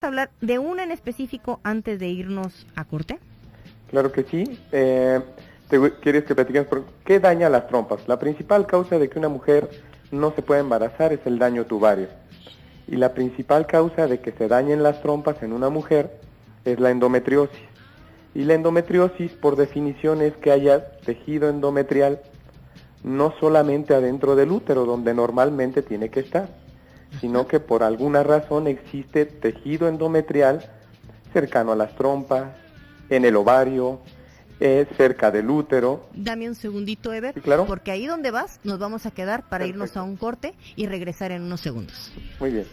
hablar de una en específico antes de irnos a corte? Claro que sí. ¿Quieres que platiquemos por qué daña las trompas? La principal causa de que una mujer no se pueda embarazar es el daño tubario. Y la principal causa de que se dañen las trompas en una mujer es la endometriosis. Y la endometriosis, por definición, es que haya tejido endometrial no solamente adentro del útero, donde normalmente tiene que estar, sino que por alguna razón existe tejido endometrial cercano a las trompas, en el ovario, cerca del útero. Dame un segundito, Ever, Sí, claro. porque ahí donde vas nos vamos a quedar para Perfecto. irnos a un corte y regresar en unos segundos. Muy bien.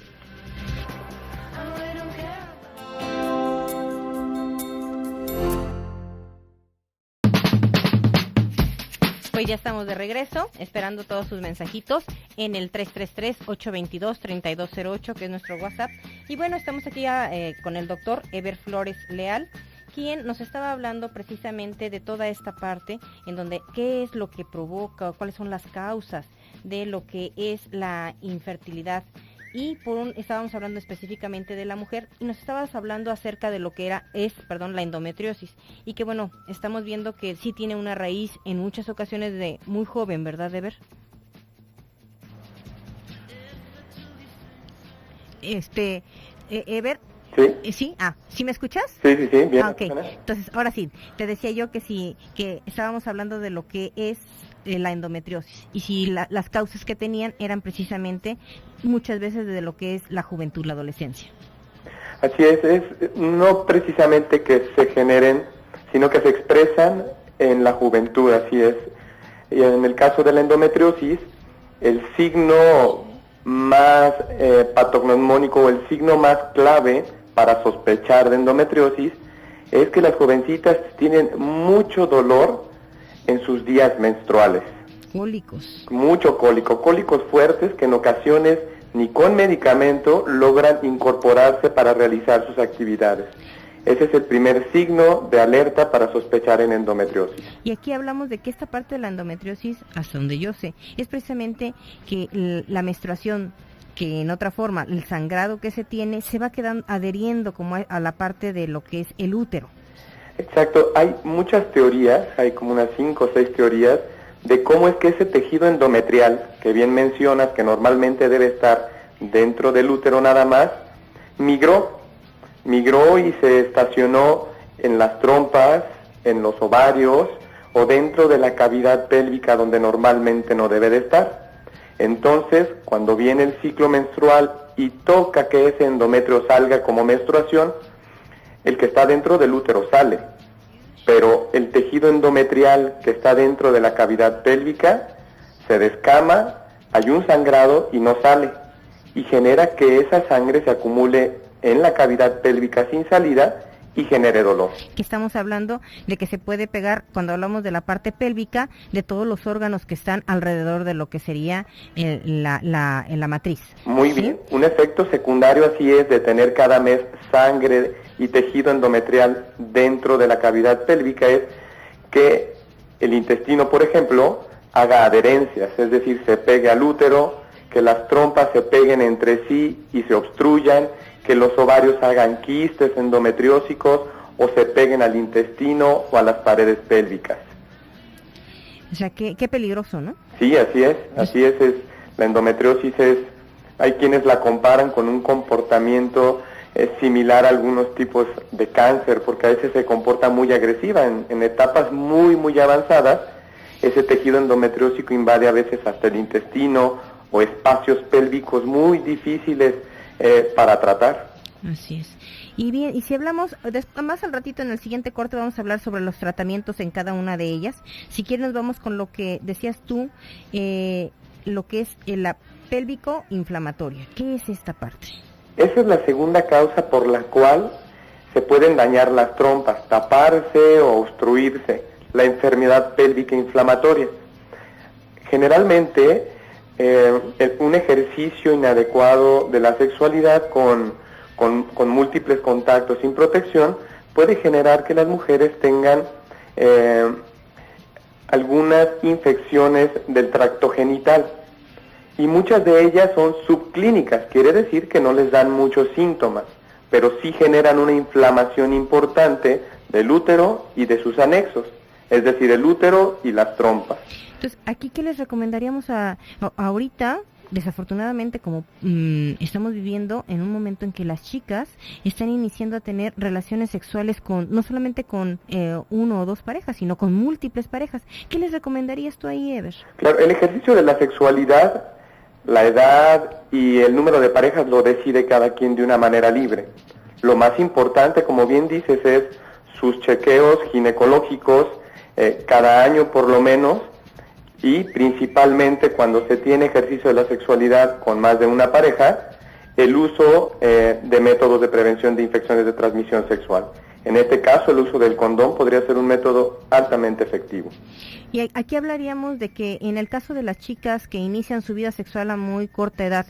Pues ya estamos de regreso, esperando todos sus mensajitos en el 333-822-3208, que es nuestro WhatsApp. Y bueno, estamos aquí con el doctor Ever Flores Leal, quien nos estaba hablando precisamente de toda esta parte en donde qué es lo que provoca, cuáles son las causas de lo que es la infertilidad. Y estábamos hablando específicamente de la mujer y nos estabas hablando acerca de lo que la endometriosis. Y que bueno, estamos viendo que sí tiene una raíz en muchas ocasiones de muy joven, ¿verdad, Ever? Ever. ¿Sí? ¿Sí? ¿Sí me escuchas? Sí, bien. Ok, entonces ahora sí, te decía yo que sí, que estábamos hablando de lo que es la endometriosis y si las causas que tenían eran precisamente muchas veces de lo que es la juventud, la adolescencia. Así es no precisamente que se generen, sino que se expresan en la juventud, así es. Y en el caso de la endometriosis, el signo más patognomónico o el signo más clave para sospechar de endometriosis es que las jovencitas tienen mucho dolor en sus días menstruales. Cólicos. Mucho cólicos fuertes que en ocasiones ni con medicamento logran incorporarse para realizar sus actividades. Ese es el primer signo de alerta para sospechar en endometriosis. Y aquí hablamos de que esta parte de la endometriosis, hasta donde yo sé, es precisamente que la menstruación, que en otra forma, el sangrado que se tiene, se va quedando adheriendo como a la parte de lo que es el útero. Exacto, hay muchas teorías, hay como unas 5 o 6 teorías de cómo es que ese tejido endometrial, que bien mencionas, que normalmente debe estar dentro del útero nada más, migró y se estacionó en las trompas, en los ovarios o dentro de la cavidad pélvica donde normalmente no debe de estar. Entonces, cuando viene el ciclo menstrual y toca que ese endometrio salga como menstruación, el que está dentro del útero sale, pero el tejido endometrial que está dentro de la cavidad pélvica se descama, hay un sangrado y no sale, y genera que esa sangre se acumule en la cavidad pélvica sin salida y genere dolor. Que estamos hablando de que se puede pegar, cuando hablamos de la parte pélvica, de todos los órganos que están alrededor de lo que sería la matriz. Muy ¿sí? bien, un efecto secundario así es de tener cada mes sangre y tejido endometrial dentro de la cavidad pélvica es que el intestino, por ejemplo, haga adherencias, es decir, se pegue al útero, que las trompas se peguen entre sí y se obstruyan, que los ovarios hagan quistes endometriósicos o se peguen al intestino o a las paredes pélvicas. O sea, qué peligroso, ¿no? Sí, así es, la endometriosis hay quienes la comparan con un comportamiento similar a algunos tipos de cáncer, porque a veces se comporta muy agresiva, en etapas muy avanzadas, ese tejido endometriósico invade a veces hasta el intestino o espacios pélvicos muy difíciles para tratar. Así es. Y bien, y si hablamos, más al ratito en el siguiente corte vamos a hablar sobre los tratamientos en cada una de ellas. Si quieres nos vamos con lo que decías tú, lo que es la pélvico inflamatoria. ¿Qué es esta parte? Esa es la segunda causa por la cual se pueden dañar las trompas, taparse o obstruirse, la enfermedad pélvica inflamatoria. Generalmente, un ejercicio inadecuado de la sexualidad con múltiples contactos sin protección puede generar que las mujeres tengan algunas infecciones del tracto genital y muchas de ellas son subclínicas, quiere decir que no les dan muchos síntomas, pero sí generan una inflamación importante del útero y de sus anexos, es decir, el útero y las trompas. Entonces, ¿aquí qué les recomendaríamos ahorita? Desafortunadamente, como estamos viviendo en un momento en que las chicas están iniciando a tener relaciones sexuales no solamente con uno o dos parejas, sino con múltiples parejas. ¿Qué les recomendarías tú ahí, Eber? Claro, el ejercicio de la sexualidad, la edad y el número de parejas lo decide cada quien de una manera libre. Lo más importante, como bien dices, es sus chequeos ginecológicos cada año por lo menos, y principalmente cuando se tiene ejercicio de la sexualidad con más de una pareja, el uso de métodos de prevención de infecciones de transmisión sexual. En este caso, el uso del condón podría ser un método altamente efectivo. Y aquí hablaríamos de que en el caso de las chicas que inician su vida sexual a muy corta edad,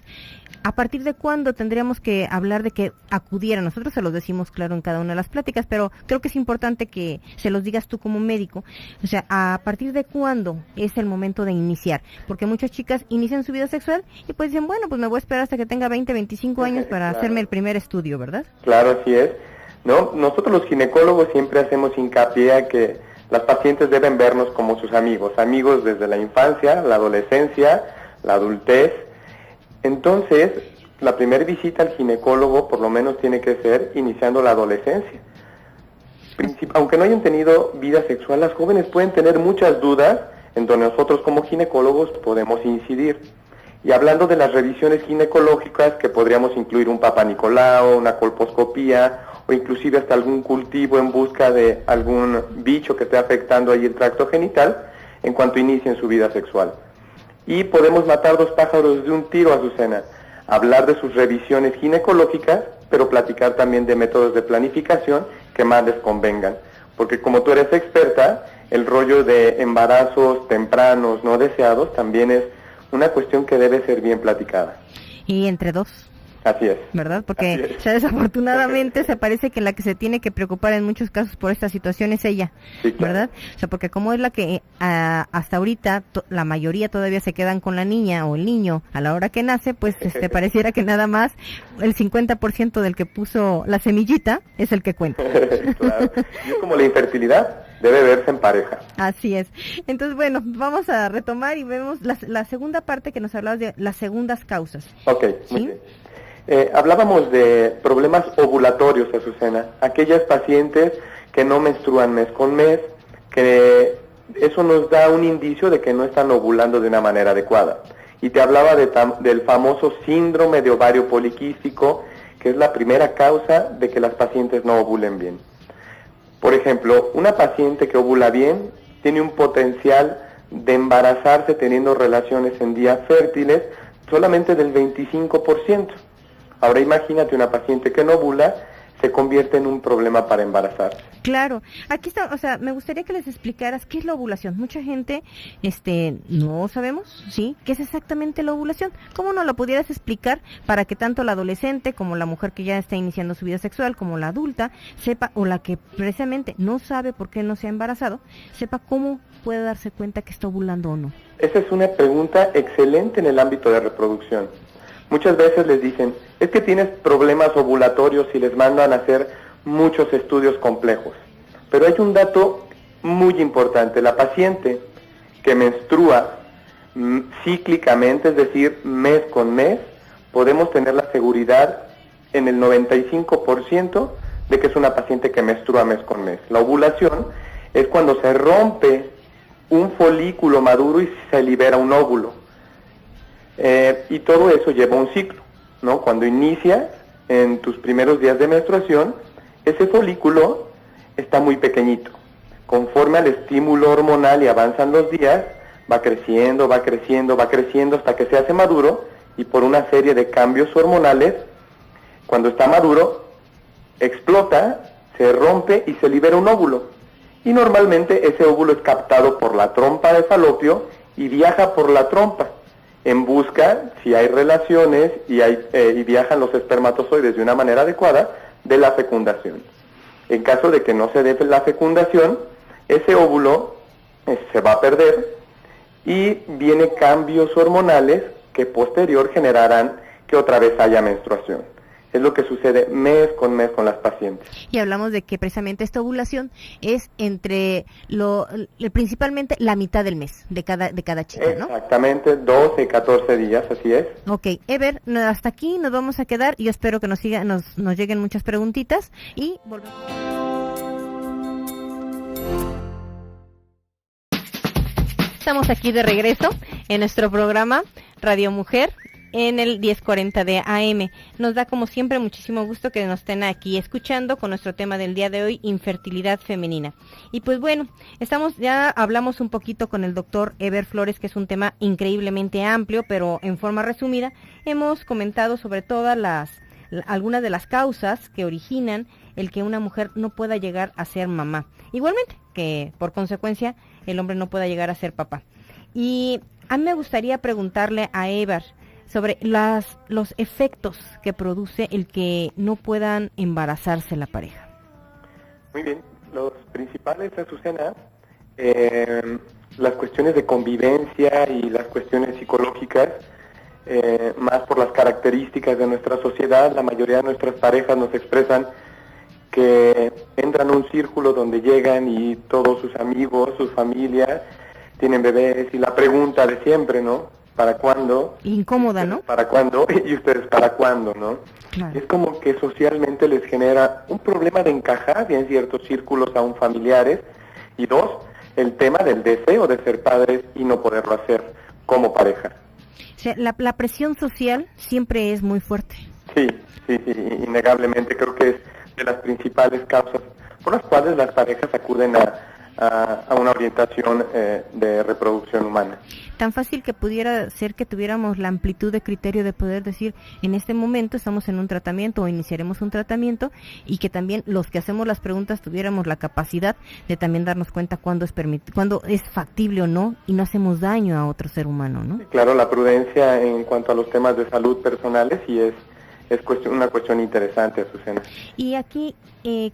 ¿a partir de cuándo tendríamos que hablar de que acudieran? Nosotros se los decimos, claro, en cada una de las pláticas, pero creo que es importante que se los digas tú como médico. O sea, ¿a partir de cuándo es el momento de iniciar? Porque muchas chicas inician su vida sexual y pues dicen, bueno, pues me voy a esperar hasta que tenga 20, 25 años para claro, hacerme el primer estudio, ¿verdad? Claro, así es. No, nosotros los ginecólogos siempre hacemos hincapié a que las pacientes deben vernos como sus amigos desde la infancia, la adolescencia, la adultez. Entonces, la primera visita al ginecólogo por lo menos tiene que ser iniciando la adolescencia. Aunque no hayan tenido vida sexual, las jóvenes pueden tener muchas dudas en donde nosotros como ginecólogos podemos incidir. Y hablando de las revisiones ginecológicas, que podríamos incluir un Papá Nicolau, una colposcopía, o inclusive hasta algún cultivo en busca de algún bicho que esté afectando ahí el tracto genital, en cuanto inicien su vida sexual. Y podemos matar dos pájaros de un tiro, Azucena. Hablar de sus revisiones ginecológicas, pero platicar también de métodos de planificación que más les convengan. Porque como tú eres experta, el rollo de embarazos tempranos, no deseados, también es una cuestión que debe ser bien platicada. Y entre dos. Así es. ¿Verdad? Porque ya desafortunadamente se parece que la que se tiene que preocupar en muchos casos por esta situación es ella, sí, claro. ¿Verdad? O sea, porque como es la que hasta ahorita la mayoría todavía se quedan con la niña o el niño a la hora que nace, pues pareciera que nada más el 50% del que puso la semillita es el que cuenta. Claro. Y es como la infertilidad, debe verse en pareja. Así es. Entonces, bueno, vamos a retomar y vemos la segunda parte que nos hablabas de las segundas causas. Ok, ¿sí? Muy bien. Hablábamos de problemas ovulatorios, Azucena, aquellas pacientes que no menstruan mes con mes, que eso nos da un indicio de que no están ovulando de una manera adecuada. Y te hablaba del famoso síndrome de ovario poliquístico, que es la primera causa de que las pacientes no ovulen bien. Por ejemplo, una paciente que ovula bien tiene un potencial de embarazarse teniendo relaciones en días fértiles solamente del 25%. Ahora imagínate una paciente que no ovula, se convierte en un problema para embarazarse. Claro, aquí está, o sea, me gustaría que les explicaras qué es la ovulación. Mucha gente, no sabemos, ¿sí? ¿Qué es exactamente la ovulación? ¿Cómo nos lo pudieras explicar para que tanto la adolescente como la mujer que ya está iniciando su vida sexual, como la adulta, sepa, o la que precisamente no sabe por qué no se ha embarazado, sepa cómo puede darse cuenta que está ovulando o no? Esa es una pregunta excelente en el ámbito de reproducción. Muchas veces les dicen, es que tienes problemas ovulatorios y les mandan a hacer muchos estudios complejos. Pero hay un dato muy importante, la paciente que menstrua cíclicamente, es decir, mes con mes, podemos tener la seguridad en el 95% de que es una paciente que menstrua mes con mes. La ovulación es cuando se rompe un folículo maduro y se libera un óvulo. Y todo eso lleva un ciclo, ¿no? Cuando inicia en tus primeros días de menstruación, ese folículo está muy pequeñito. Conforme al estímulo hormonal y avanzan los días, va creciendo, va creciendo, va creciendo hasta que se hace maduro, y por una serie de cambios hormonales, cuando está maduro, explota, se rompe y se libera un óvulo. Y normalmente ese óvulo es captado por la trompa de falopio y viaja por la trompa en busca, si hay relaciones y viajan los espermatozoides de una manera adecuada, de la fecundación. En caso de que no se dé la fecundación, ese óvulo se va a perder y vienen cambios hormonales que posterior generarán que otra vez haya menstruación. Es lo que sucede mes con las pacientes. Y hablamos de que precisamente esta ovulación es entre principalmente la mitad del mes de cada chica, ¿no? Exactamente, 12 y 14 días, así es. Ok, Ever, hasta aquí nos vamos a quedar. Yo espero que nos lleguen muchas preguntitas y volvemos. Estamos aquí de regreso en nuestro programa Radio Mujer en el 1040 de AM. Nos da como siempre muchísimo gusto que nos estén aquí escuchando con nuestro tema del día de hoy, infertilidad femenina. Y pues bueno, ya hablamos un poquito con el doctor Eber Flores, que es un tema increíblemente amplio, pero en forma resumida hemos comentado sobre todas algunas de las causas que originan el que una mujer no pueda llegar a ser mamá. Igualmente que por consecuencia el hombre no pueda llegar a ser papá. Y a mí me gustaría preguntarle a Eber sobre los efectos que produce el que no puedan embarazarse la pareja. Muy bien, los principales, Azucena, las cuestiones de convivencia y las cuestiones psicológicas, más por las características de nuestra sociedad. La mayoría de nuestras parejas nos expresan que entran a un círculo donde llegan y todos sus amigos, sus familias, tienen bebés, y la pregunta de siempre, ¿no? ¿Para cuándo? Incómoda, ¿no? ¿Para cuándo? ¿Y ustedes para cuándo, no? Claro. Es como que socialmente les genera un problema de encajar en ciertos círculos aún familiares, y dos, el tema del deseo de ser padres y no poderlo hacer como pareja. O sea, la presión social siempre es muy fuerte. Sí, innegablemente creo que es de las principales causas por las cuales las parejas acuden a una orientación de reproducción humana. Tan fácil que pudiera ser que tuviéramos la amplitud de criterio de poder decir, en este momento estamos en un tratamiento o iniciaremos un tratamiento, y que también los que hacemos las preguntas tuviéramos la capacidad de también darnos cuenta cuándo es factible o no, y no hacemos daño a otro ser humano, ¿no? Claro, la prudencia en cuanto a los temas de salud personales y es una cuestión interesante, Azucena. Y aquí,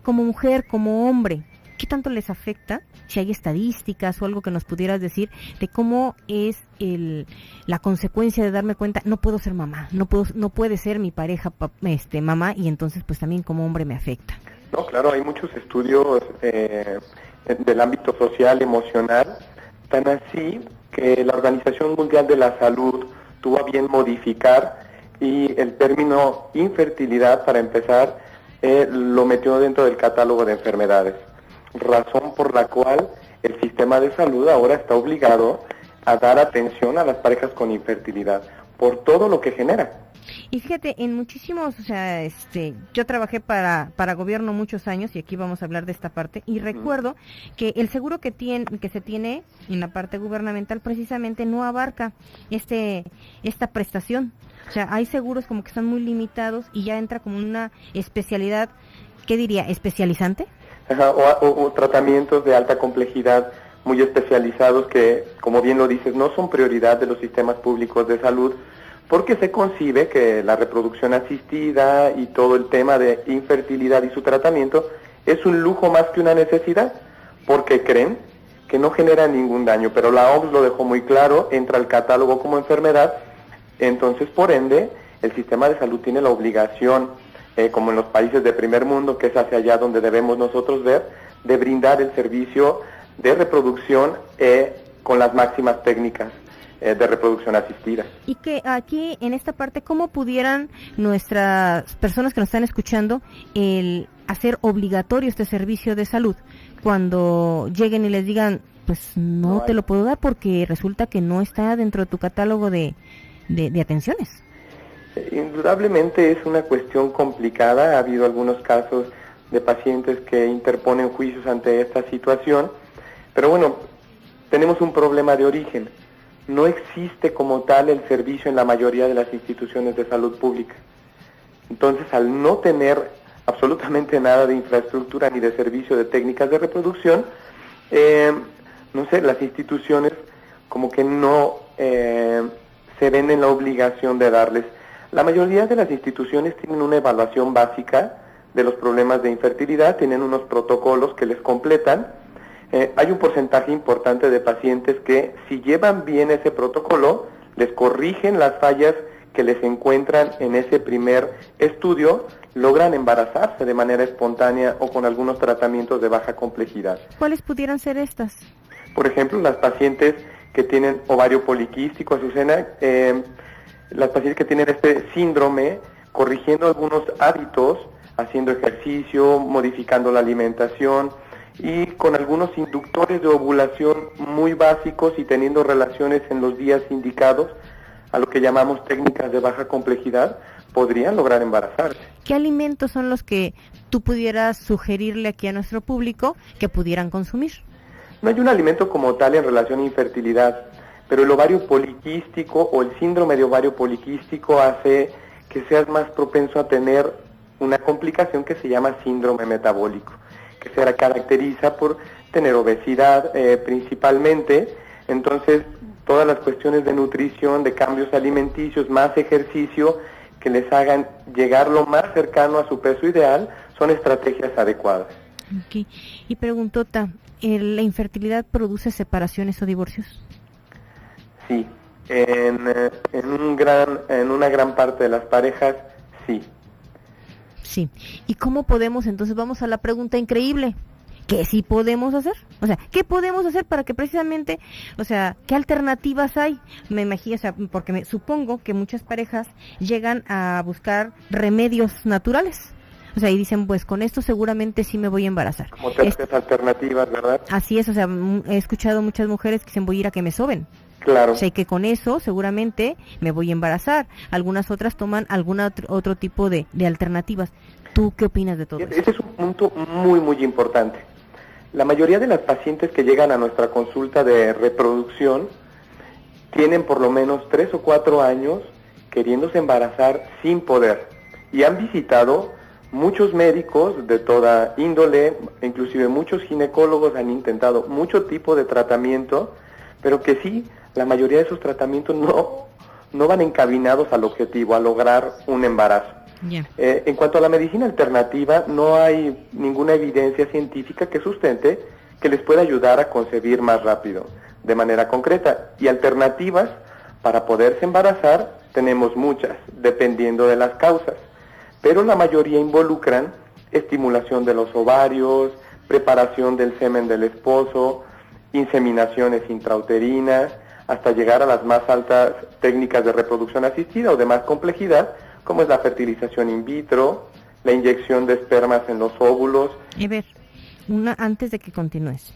como mujer, como hombre, ¿qué tanto les afecta? Si hay estadísticas o algo que nos pudieras decir de cómo es la consecuencia de darme cuenta, no puedo ser mamá, no puede ser mi pareja mamá, y entonces pues también como hombre me afecta. No, claro, hay muchos estudios del ámbito social, emocional, tan así que la Organización Mundial de la Salud tuvo a bien modificar, y el término infertilidad, para empezar, lo metió dentro del catálogo de enfermedades, razón por la cual el sistema de salud ahora está obligado a dar atención a las parejas con infertilidad, por todo lo que genera. Y fíjate, en muchísimos, yo trabajé para gobierno muchos años, y aquí vamos a hablar de esta parte, y recuerdo que el seguro que se tiene en la parte gubernamental precisamente no abarca esta prestación. O sea, hay seguros como que están muy limitados y ya entra como una especialidad, ¿qué diría? ¿Especializante? Ajá, o tratamientos de alta complejidad muy especializados que, como bien lo dices, no son prioridad de los sistemas públicos de salud, porque se concibe que la reproducción asistida y todo el tema de infertilidad y su tratamiento es un lujo más que una necesidad, porque creen que no genera ningún daño, pero la OMS lo dejó muy claro, entra al catálogo como enfermedad. Entonces, por ende, el sistema de salud tiene la obligación, como en los países de primer mundo, que es hacia allá donde debemos nosotros ver, de brindar el servicio de reproducción con las máximas técnicas de reproducción asistida. Y que aquí, en esta parte, ¿cómo pudieran nuestras personas que nos están escuchando hacer obligatorio este servicio de salud cuando lleguen y les digan, pues no te lo puedo dar porque resulta que no está dentro de tu catálogo de atenciones? Indudablemente es una cuestión complicada. Ha habido algunos casos de pacientes que interponen juicios ante esta situación, pero bueno, tenemos un problema de origen. No existe como tal el servicio en la mayoría de las instituciones de salud pública. Entonces, al no tener absolutamente nada de infraestructura ni de servicio de técnicas de reproducción, las instituciones como que no se ven en la obligación de darles. La mayoría de las instituciones tienen una evaluación básica de los problemas de infertilidad, tienen unos protocolos que les completan. Hay un porcentaje importante de pacientes que, si llevan bien ese protocolo, les corrigen las fallas que les encuentran en ese primer estudio logran embarazarse de manera espontánea o con algunos tratamientos de baja complejidad. ¿Cuáles pudieran ser estas? Por ejemplo, las pacientes que tienen ovario poliquístico, Azucena, las pacientes que tienen este síndrome, corrigiendo algunos hábitos, haciendo ejercicio, modificando la alimentación y con algunos inductores de ovulación muy básicos y teniendo relaciones en los días indicados, a lo que llamamos técnicas de baja complejidad, podrían lograr embarazarse. ¿Qué alimentos son los que tú pudieras sugerirle aquí a nuestro público que pudieran consumir? No hay un alimento como tal en relación a infertilidad, pero el ovario poliquístico o el síndrome de ovario poliquístico hace que seas más propenso a tener una complicación que se llama síndrome metabólico, que se caracteriza por tener obesidad principalmente. Entonces, todas las cuestiones de nutrición, de cambios alimenticios, más ejercicio, que les hagan llegar lo más cercano a su peso ideal, son estrategias adecuadas. Okay. Y preguntota, ¿la infertilidad produce separaciones o divorcios? Sí, en una gran parte de las parejas, sí. Sí. ¿Y cómo podemos, entonces vamos a la pregunta increíble, ¿qué sí podemos hacer? O sea, ¿qué podemos hacer para que precisamente, o sea, qué alternativas hay? Me imagino, o sea, porque supongo que muchas parejas llegan a buscar remedios naturales. O sea, y dicen, pues con esto seguramente sí me voy a embarazar. Como terapias alternativas, ¿verdad? Así es, o sea, he escuchado muchas mujeres que dicen, voy a ir a que me soben. Claro. O sea, y que con eso seguramente me voy a embarazar. Algunas otras toman algún otro tipo de alternativas. ¿Tú qué opinas de todo eso? Ese es un punto muy, muy importante. La mayoría de las pacientes que llegan a nuestra consulta de reproducción tienen por lo menos 3 o 4 años queriéndose embarazar sin poder. Y han visitado muchos médicos de toda índole, inclusive muchos ginecólogos han intentado mucho tipo de tratamiento, pero que sí, la mayoría de esos tratamientos no van encaminados al objetivo, a lograr un embarazo. Yeah. En cuanto a la medicina alternativa, no hay ninguna evidencia científica que sustente que les pueda ayudar a concebir más rápido, de manera concreta. Y alternativas para poderse embarazar tenemos muchas, dependiendo de las causas. Pero la mayoría involucran estimulación de los ovarios, preparación del semen del esposo, inseminaciones intrauterinas, hasta llegar a las más altas técnicas de reproducción asistida o de más complejidad, como es la fertilización in vitro, la inyección de espermas en los óvulos. Eber, antes de que continúes,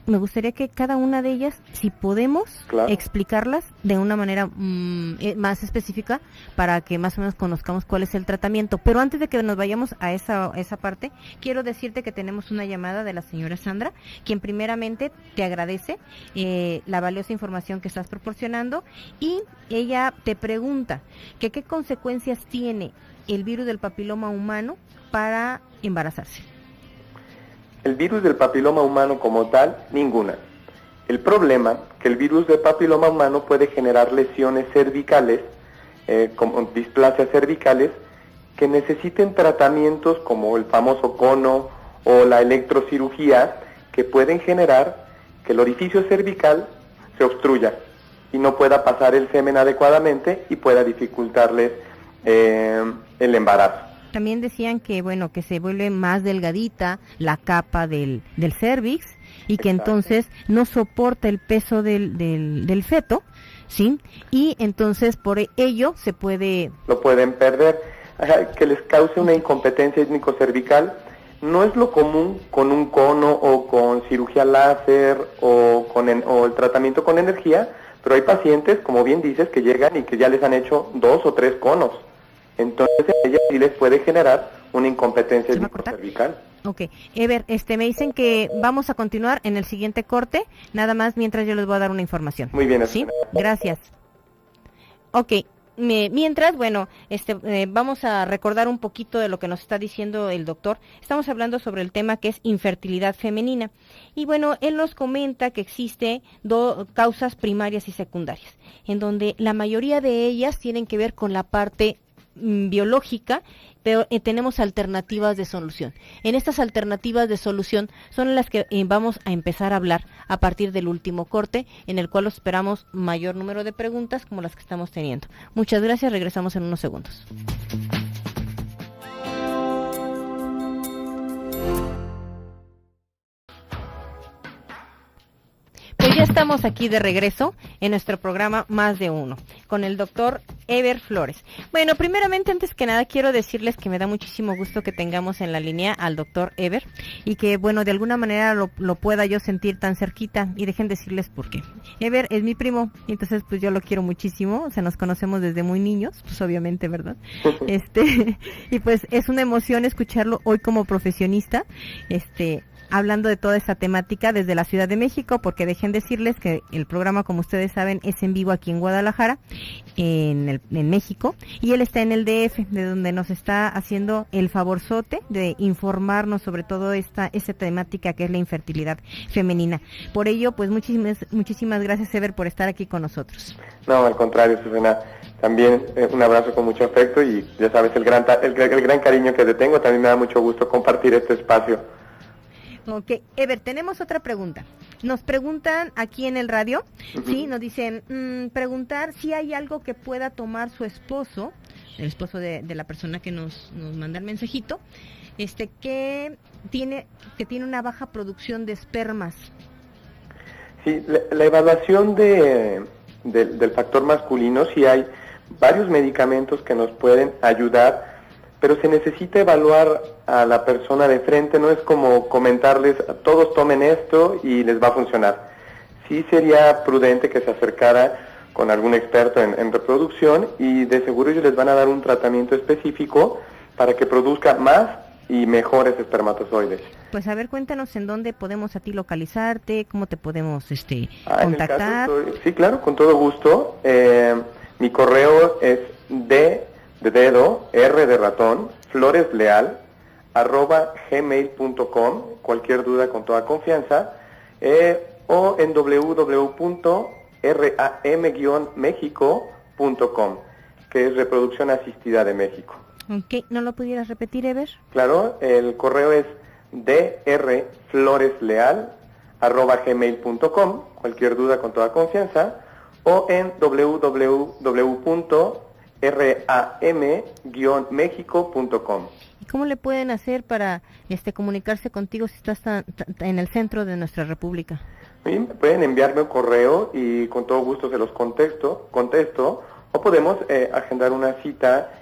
me gustaría que cada una de ellas, si podemos, explicarlas de una manera más específica para que más o menos conozcamos cuál es el tratamiento. Pero antes de que nos vayamos a esa parte, quiero decirte que tenemos una llamada de la señora Sandra, quien primeramente te agradece la valiosa información que estás proporcionando, y ella te pregunta que qué consecuencias tiene el virus del papiloma humano para embarazarse. El virus del papiloma humano como tal, ninguna. El problema, que el virus del papiloma humano puede generar lesiones cervicales, como displasias cervicales, que necesiten tratamientos como el famoso cono o la electrocirugía, que pueden generar que el orificio cervical se obstruya y no pueda pasar el semen adecuadamente y pueda dificultarles el embarazo. También decían que, bueno, que se vuelve más delgadita la capa del cervix y que entonces no soporta el peso del feto, ¿sí? Y entonces por ello se puede... Lo pueden perder, que les cause una incompetencia étnico-cervical. No es lo común con un cono o con cirugía láser o el tratamiento con energía, pero hay pacientes, como bien dices, que llegan y que ya les han hecho 2 o 3 conos. Entonces a ella sí les puede generar una incompetencia cervical. Ok, Eber, me dicen que vamos a continuar en el siguiente corte, nada más mientras yo les voy a dar una información. Muy bien. ¿Sí? Gracias. Ok, mientras, bueno, vamos a recordar un poquito de lo que nos está diciendo el doctor. Estamos hablando sobre el tema que es infertilidad femenina. Y bueno, él nos comenta que existe 2 causas primarias y secundarias, en donde la mayoría de ellas tienen que ver con la parte biológica, pero tenemos alternativas de solución. En estas alternativas de solución son las que vamos a empezar a hablar a partir del último corte, en el cual esperamos mayor número de preguntas como las que estamos teniendo. Muchas gracias, regresamos en unos segundos. Pues ya estamos aquí de regreso en nuestro programa Más de Uno, con el doctor Eber Flores. Bueno, primeramente, antes que nada, quiero decirles que me da muchísimo gusto que tengamos en la línea al doctor Eber y que, bueno, de alguna manera lo pueda yo sentir tan cerquita, y dejen decirles por qué. Eber es mi primo, entonces pues yo lo quiero muchísimo, o sea, nos conocemos desde muy niños, pues obviamente, ¿verdad? Y pues es una emoción escucharlo hoy como profesionista, hablando de toda esta temática desde la Ciudad de México, porque dejen decirles que el programa, como ustedes saben, es en vivo aquí en Guadalajara, en México, y él está en el DF, de donde nos está haciendo el favorzote de informarnos sobre todo esta temática que es la infertilidad femenina. Por ello, pues muchísimas gracias, Eber, por estar aquí con nosotros. No, al contrario, Susana, también un abrazo con mucho afecto, y ya sabes, el gran cariño que te tengo. También me da mucho gusto compartir este espacio. Ok, Eber, tenemos otra pregunta. Nos preguntan aquí en el radio, ¿sí? Nos dicen, preguntar si hay algo que pueda tomar su esposo, el esposo de la persona que nos manda el mensajito, que tiene una baja producción de espermas. Sí, la evaluación del factor masculino, sí hay varios medicamentos que nos pueden ayudar, pero se necesita evaluar a la persona de frente. No es como comentarles, todos tomen esto y les va a funcionar. Sí sería prudente que se acercara con algún experto en reproducción, y de seguro ellos les van a dar un tratamiento específico para que produzca más y mejores espermatozoides. Pues a ver, cuéntanos en dónde podemos a ti localizarte, cómo te podemos contactar. Sí, claro, con todo gusto. Mi correo es de dedo, R de ratón, floresleal, @gmail.com, cualquier duda con toda confianza, o en www.ram-mexico.com, que es Reproducción Asistida de México. Ok, ¿no lo pudieras repetir, Eber? Claro, el correo es drfloresleal, @gmail.com, cualquier duda con toda confianza, o en www.ram-mexico.com. ¿Y cómo le pueden hacer para comunicarse contigo si estás en el centro de nuestra república? Bien, pueden enviarme un correo y con todo gusto se los contesto, o podemos agendar una cita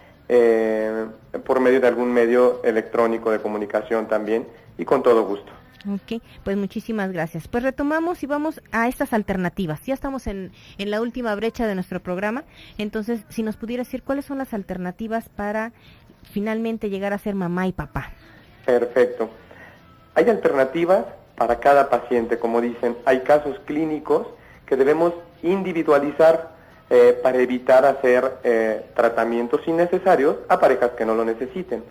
por medio de algún medio electrónico de comunicación también, y con todo gusto. Ok, pues muchísimas gracias. Pues retomamos y vamos a estas alternativas. Ya estamos en la última brecha de nuestro programa, entonces si nos pudiera decir cuáles son las alternativas para finalmente llegar a ser mamá y papá. Perfecto. Hay alternativas para cada paciente, como dicen. Hay casos clínicos que debemos individualizar para evitar hacer tratamientos innecesarios a parejas que no lo necesiten.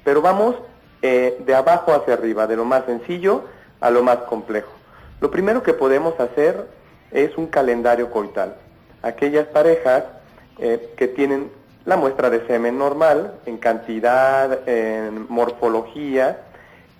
Pero vamos de abajo hacia arriba, de lo más sencillo a lo más complejo. Lo primero que podemos hacer es un calendario coital. Aquellas parejas que tienen la muestra de semen normal, en cantidad, en morfología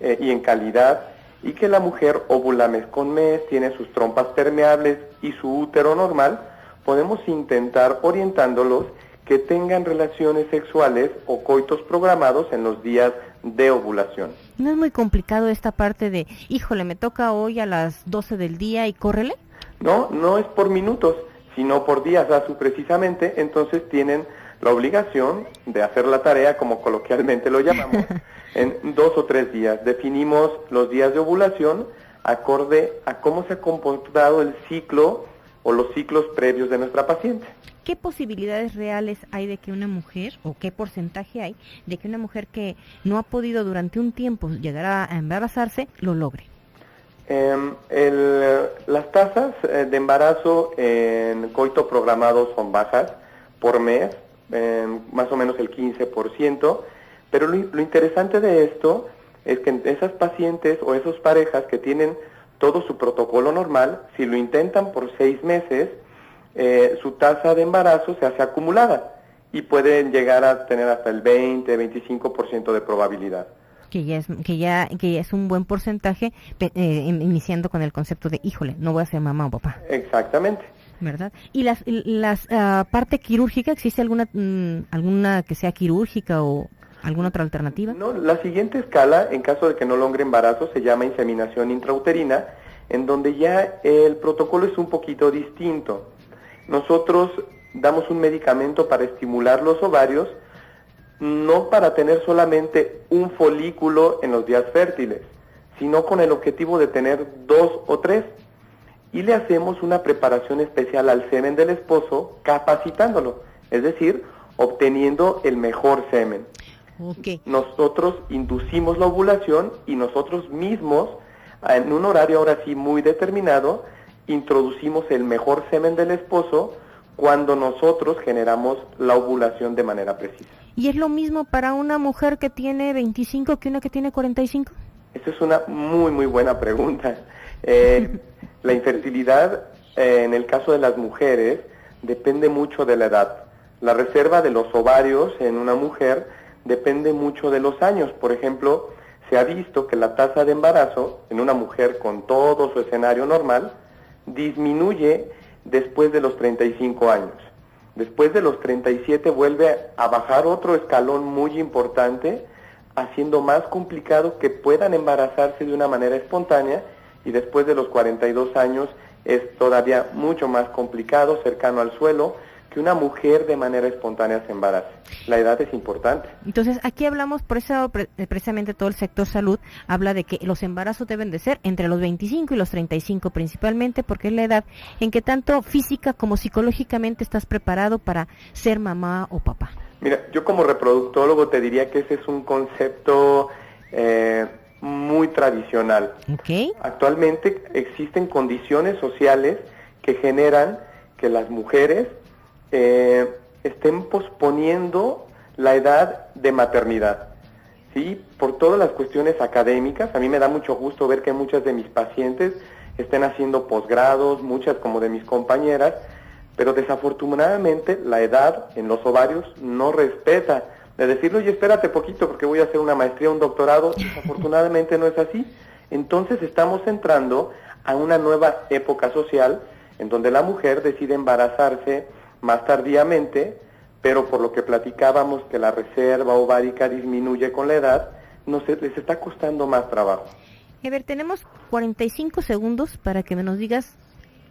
y en calidad, y que la mujer ovula mes con mes, tiene sus trompas permeables y su útero normal, podemos intentar orientándolos que tengan relaciones sexuales o coitos programados en los días de ovulación. ¿No es muy complicado esta parte de, híjole, me toca hoy a las 12 del día y córrele? No es por minutos, sino por días, ASU, precisamente. Entonces tienen la obligación de hacer la tarea, como coloquialmente lo llamamos, en 2 o 3 días. Definimos los días de ovulación acorde a cómo se ha comportado el ciclo o los ciclos previos de nuestra paciente. ¿Qué posibilidades reales hay de que una mujer, o qué porcentaje hay, de que una mujer que no ha podido durante un tiempo llegar a embarazarse, lo logre? Las tasas de embarazo en coito programado son bajas por mes, más o menos el 15%, pero lo interesante de esto es que esas pacientes o esas parejas que tienen todo su protocolo normal, si lo intentan por 6 meses, su tasa de embarazo se hace acumulada, y pueden llegar a tener hasta el 20-25% de probabilidad. Que ya es un buen porcentaje, iniciando con el concepto de, híjole, no voy a ser mamá o papá. Exactamente. ¿Verdad? ¿Y las parte quirúrgica, existe alguna que sea quirúrgica o alguna otra alternativa? No, la siguiente escala, en caso de que no logre embarazo, se llama inseminación intrauterina, en donde ya el protocolo es un poquito distinto. Nosotros damos un medicamento para estimular los ovarios, no para tener solamente un folículo en los días fértiles, sino con el objetivo de tener 2 o 3. Y le hacemos una preparación especial al semen del esposo, capacitándolo, es decir, obteniendo el mejor semen. Okay. Nosotros inducimos la ovulación y nosotros mismos, en un horario ahora sí muy determinado, introducimos el mejor semen del esposo cuando nosotros generamos la ovulación de manera precisa. ¿Y es lo mismo para una mujer que tiene 25 que una que tiene 45? Esa es una muy buena pregunta. La infertilidad, en el caso de las mujeres, depende mucho de la edad. La reserva de los ovarios en una mujer depende mucho de los años. Por ejemplo, se ha visto que la tasa de embarazo en una mujer con todo su escenario normal disminuye después de los 35 años. Después de los 37 vuelve a bajar otro escalón muy importante, haciendo más complicado que puedan embarazarse de una manera espontánea, y después de los 42 años es todavía mucho más complicado, cercano al suelo, que una mujer de manera espontánea se embarace. La edad es importante. Entonces, aquí hablamos, por eso precisamente todo el sector salud habla de que los embarazos deben de ser entre los 25 y los 35 principalmente, porque es la edad en que tanto física como psicológicamente estás preparado para ser mamá o papá. Mira, yo como reproductólogo te diría que ese es un concepto muy tradicional. Okay. Actualmente existen condiciones sociales que generan que las mujeres estén posponiendo la edad de maternidad, ¿sí? Por todas las cuestiones académicas. A mí me da mucho gusto ver que muchas de mis pacientes estén haciendo posgrados, muchas como de mis compañeras, pero desafortunadamente la edad en los ovarios no respeta. De decirle, oye, espérate poquito porque voy a hacer una maestría, un doctorado, desafortunadamente no es así. Entonces estamos entrando a una nueva época social en donde la mujer decide embarazarse más tardíamente, pero por lo que platicábamos que la reserva ovárica disminuye con la edad, les está costando más trabajo. Ever, tenemos 45 segundos para que nos digas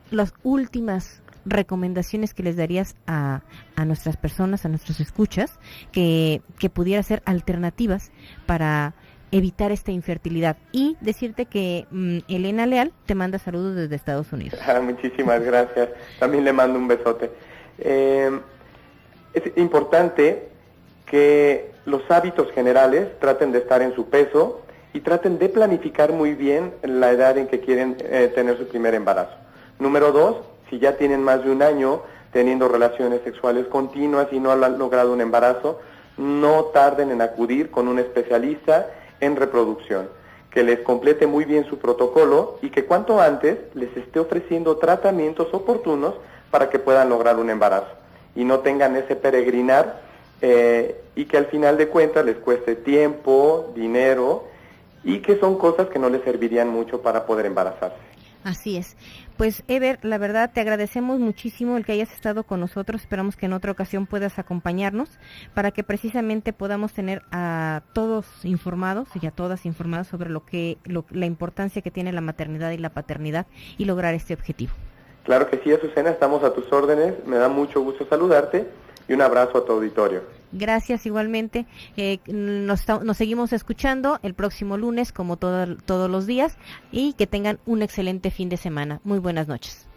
las últimas recomendaciones que les darías a nuestras personas, a nuestros escuchas, que pudiera ser alternativas para evitar esta infertilidad. Y decirte que Elena Leal te manda saludos desde Estados Unidos. Muchísimas gracias. También le mando un besote. Es importante que los hábitos generales traten de estar en su peso y traten de planificar muy bien la edad en que quieren tener su primer embarazo. Número 2, si ya tienen más de un año teniendo relaciones sexuales continuas y no han logrado un embarazo, no tarden en acudir con un especialista en reproducción, que les complete muy bien su protocolo y que cuanto antes les esté ofreciendo tratamientos oportunos para que puedan lograr un embarazo y no tengan ese peregrinar y que al final de cuentas les cueste tiempo, dinero y que son cosas que no les servirían mucho para poder embarazarse. Así es. Pues Ever, la verdad te agradecemos muchísimo el que hayas estado con nosotros. Esperamos que en otra ocasión puedas acompañarnos para que precisamente podamos tener a todos informados y a todas informadas sobre la importancia que tiene la maternidad y la paternidad y lograr este objetivo. Claro que sí, Azucena, estamos a tus órdenes. Me da mucho gusto saludarte y un abrazo a tu auditorio. Gracias igualmente. Nos seguimos escuchando el próximo lunes como todos los días y que tengan un excelente fin de semana. Muy buenas noches.